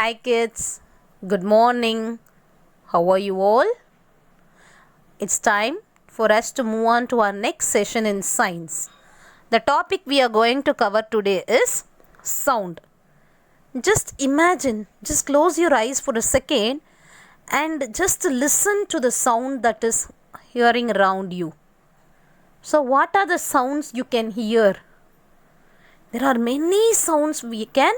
Hi kids, good morning. How are you all? It's time for us to move on to our next session in science. The topic we are going to cover today is sound. Just imagine, just close your eyes for a second and just listen to the sound that is hearing around you. So what are the sounds you can hear? There are many sounds we can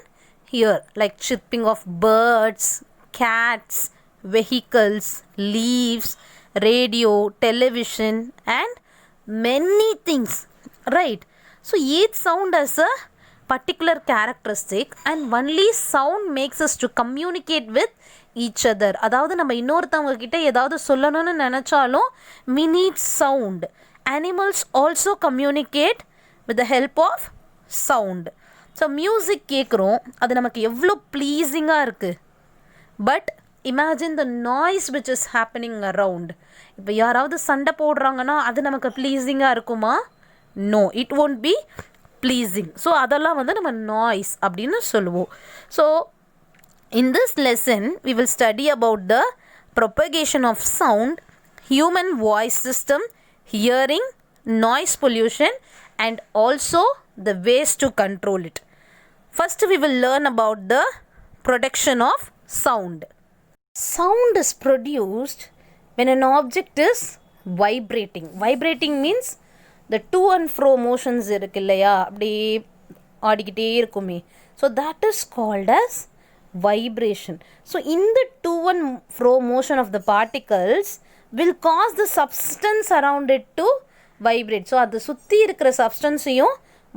hear, like chirping of birds, cats, vehicles, leaves, radio, television, and many things, right? So each sound has a particular characteristic, and only sound makes us to communicate with each other. அதாவது நம்ம இன்னொருத்தவங்க கிட்ட ஏதாவது சொல்லணும்னு நினைச்சாலும் we need sound. Animals also communicate with the help of sound. So music கேட்குறோம், அது நமக்கு எவ்வளோ ப்ளீஸிங்காக இருக்குது. But imagine the noise which is happening around. இப்போ யாராவது சண்டை போடுறாங்கன்னா அது நமக்கு ப்ளீஸிங்காக இருக்குமா? No, it won't be pleasing. So அதெல்லாம் நம்ம நாய்ஸ் அப்படின்னு சொல்லுவோம். So in this lesson we will study about the propagation of sound, human voice system, hearing, noise pollution, and also the ways to control it. First we will learn about the production of sound. Sound is produced when an object is vibrating. Vibrating means the to and fro motions இருக்கு இல்லையா, அப்படியே ஆடிக்கிட்டே இருக்குமே. So that is called as vibration. So in the to and fro motion of the particles will cause the substance around it to vibrate. So அது சுற்றி இருக்கிற சப்ஸ்டன்ஸையும்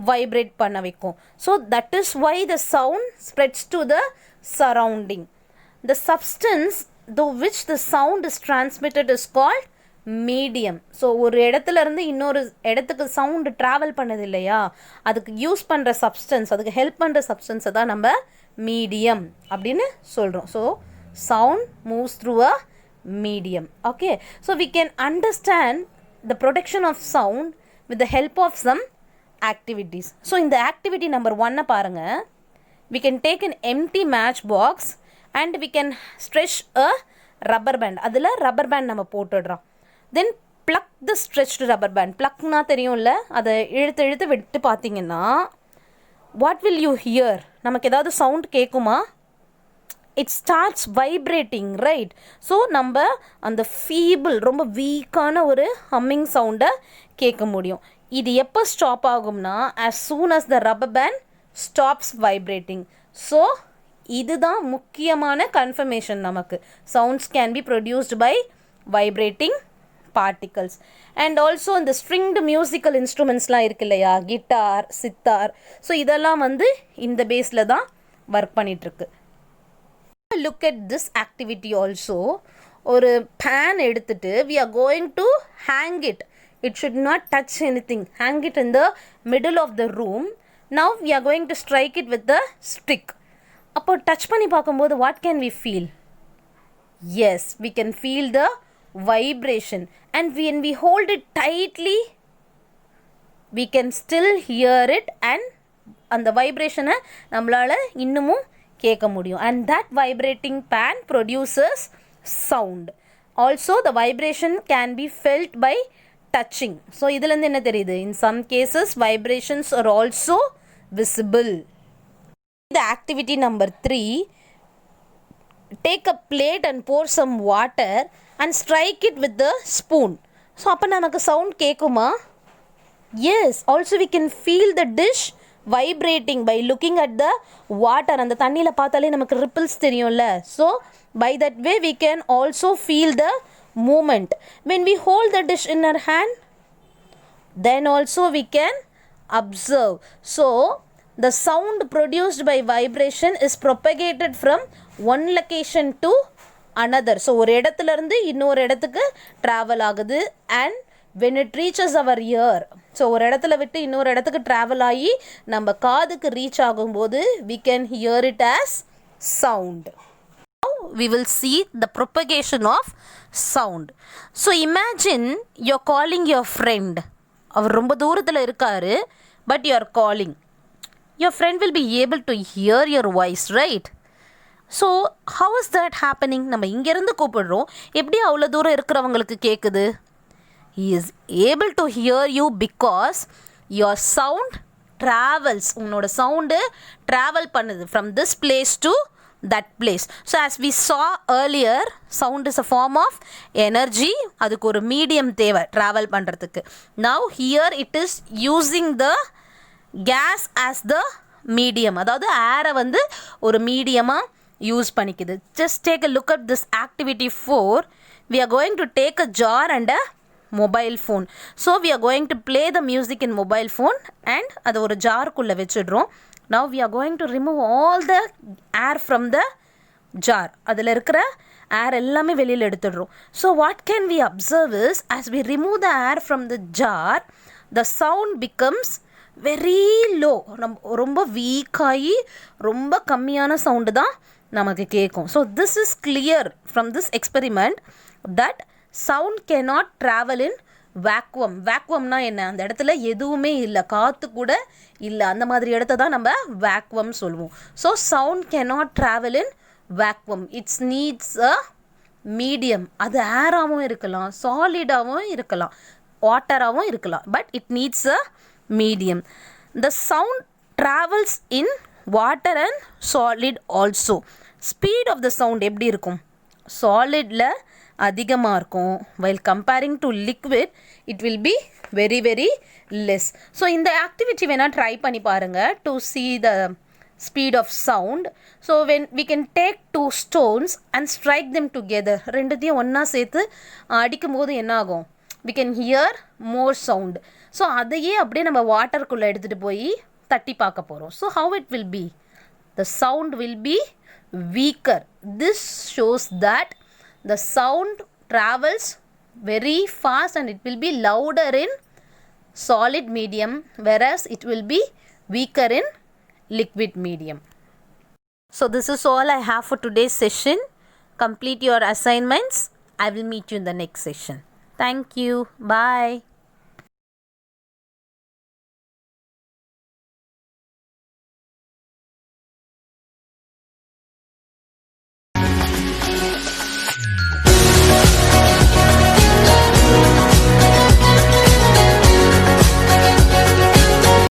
vibrate பண்ண வைக்கும். So that is why the sound spreads to the surrounding. The substance the which the sound is transmitted is called medium. So ஒரு இடத்துலேருந்து இன்னொரு இடத்துக்கு sound travel பண்ணது இல்லையா, அதுக்கு யூஸ் பண்ணுற சப்ஸ்டன்ஸ், அதுக்கு ஹெல்ப் பண்ணுற சப்ஸ்டன்ஸை தான் நம்ம மீடியம் அப்படின்னு சொல்கிறோம். So sound moves through a medium. Okay, so we can understand the production of sound with the help of some activities. So in the activity number 1 பாருங்க, we can take an empty match box and we can stretch a rubber band. அதில் rubber band நம்ம போட்டுடுறோம். Then pluck the stretched rubber band. pluckனா தெரியும்ல, அதை இழுத்து விட்டு பார்த்தீங்கன்னா what will you hear? நமக்கு ஏதாவது சவுண்ட் கேட்குமா? it starts vibrating, right? So நம்ம அந்த ஃபீபிள் ரொம்ப வீக்கான ஒரு ஹம்மிங் சவுண்டை கேட்க முடியும். இது எப்போ ஸ்டாப் ஆகும்னா as soon as the rubber band stops vibrating. So இதுதான் முக்கியமான கன்ஃபர்மேஷன். நமக்கு sounds can be produced by vibrating particles. And also இந்த ஸ்ட்ரிங்டு மியூசிக்கல் இன்ஸ்ட்ருமெண்ட்ஸ்லாம் இருக்கு இல்லையா, கிட்டார், சித்தார், ஸோ இதெல்லாம் இந்த பேஸில் தான் ஒர்க் பண்ணிகிட்ருக்கு. Look at this activity also. ஒரு pan எடுத்துட்டு we are going to hang it. It should not touch anything. Hang it in the middle of the room. Now we are going to strike it with the stick. அப்போ touch பண்ணி பார்க்கும்போது what can we feel? Yes, we can feel the vibration. And when we hold it tightly, we can still hear it, and அந்த வைப்ரேஷனை நம்மளால் இன்னமும் கேட்க முடியும். and that vibrating pan produces sound. also the vibration can be felt by touching. so இதிலிருந்து என்ன தெரியுது? in some cases vibrations are also visible. the activity number 3, take a plate and pour some water and strike it with the spoon. so அப்போ நமக்கு sound கேட்குமா? yes, also we can feel the dish vibrating by looking at the water. அந்த தண்ணியில் பார்த்தாலே நமக்கு ripples தெரியும்ல. so by that way we can also feel the movement. when we hold the dish in our hand, then also we can observe. so the sound produced by vibration is propagated from one location to another. so ஒரு இடத்துலேருந்து இன்னொரு இடத்துக்கு travel ஆகுது. and when it reaches our ear, so ஒரு இடத்துல விட்டு இன்னொரு இடத்துக்கு ட்ராவல் ஆகி நம்ம காதுக்கு ரீச் ஆகும்போது we can hear it as sound. Now we will see the propagation of sound. So imagine you're calling your friend. அவர் ரொம்ப தூரத்தில் இருக்காரு, but you are calling. Your friend will be able to hear your voice, right? So how is that happening? நம்ம இங்கேருந்து கூப்பிடுறோம், எப்படி அவ்வளோ தூரம் இருக்கிறவங்களுக்கு கேட்குது? He is able to hear you because your sound travels. உன்னோட சவுண்டு ட்ராவல் பண்ணுது from this place to that place. So as we saw earlier, sound is a form of energy. அதுக்கு ஒரு மீடியம் தேவை ட்ராவல் பண்ணுறதுக்கு. Now here it is using the gas as the medium. அதாவது ஏரை வந்து ஒரு மீடியமாக use பண்ணிக்குது. Just take a look at this activity 4. We are going to take a jar and a mobile phone. So we are going to play the music in mobile phone and அது ஒரு ஜாருக்குள்ளே வச்சிடுறோம். Now we are going to remove all the air from the jar. அதில் இருக்கிற ஏர் எல்லாமே வெளியில் எடுத்துடுறோம். So what can we observe is, as we remove the air from the jar, the sound becomes very low. ரொம்ப வீக்காகி ரொம்ப கம்மியான sound தான் நமக்கு கேட்கும். So this is clear from this experiment that sound cannot travel in vacuum. வேக்குவம்னா என்ன? அந்த இடத்துல எதுவுமே இல்லை, காற்று கூட இல்லை, அந்த மாதிரி இடத்த தான் நம்ம வேக்குவம் சொல்லுவோம். So sound cannot travel in vacuum. It's needs a medium. அது ஏராகவும் இருக்கலாம், சாலிடாகவும் இருக்கலாம், வாட்டராகவும் இருக்கலாம், but it needs a medium. The sound travels in water and solid also. Speed of the sound எப்படி இருக்கும்? சாலிடில் அதிகமாக இருக்கும். While comparing to liquid it will be very very less. So இந்த ஆக்டிவிட்டி வேணால் ட்ரை பண்ணி பாருங்கள் to see the speed of sound. So when we can take 2 stones and strike them together, ரெண்டுத்தையும் ஒன்றா சேர்த்து அடிக்கும்போது என்ன ஆகும்? we can hear more sound. So அதையே அப்படியே நம்ம வாட்டருக்குள்ளே எடுத்துகிட்டு போய் தட்டி பார்க்க போகிறோம். So how it will be? The sound will be weaker. This shows that the sound travels very fast and it will be louder in solid medium, whereas it will be weaker in liquid medium. So this is all I have for today's session. Complete your assignments. I will meet you in the next session. Thank you. Bye.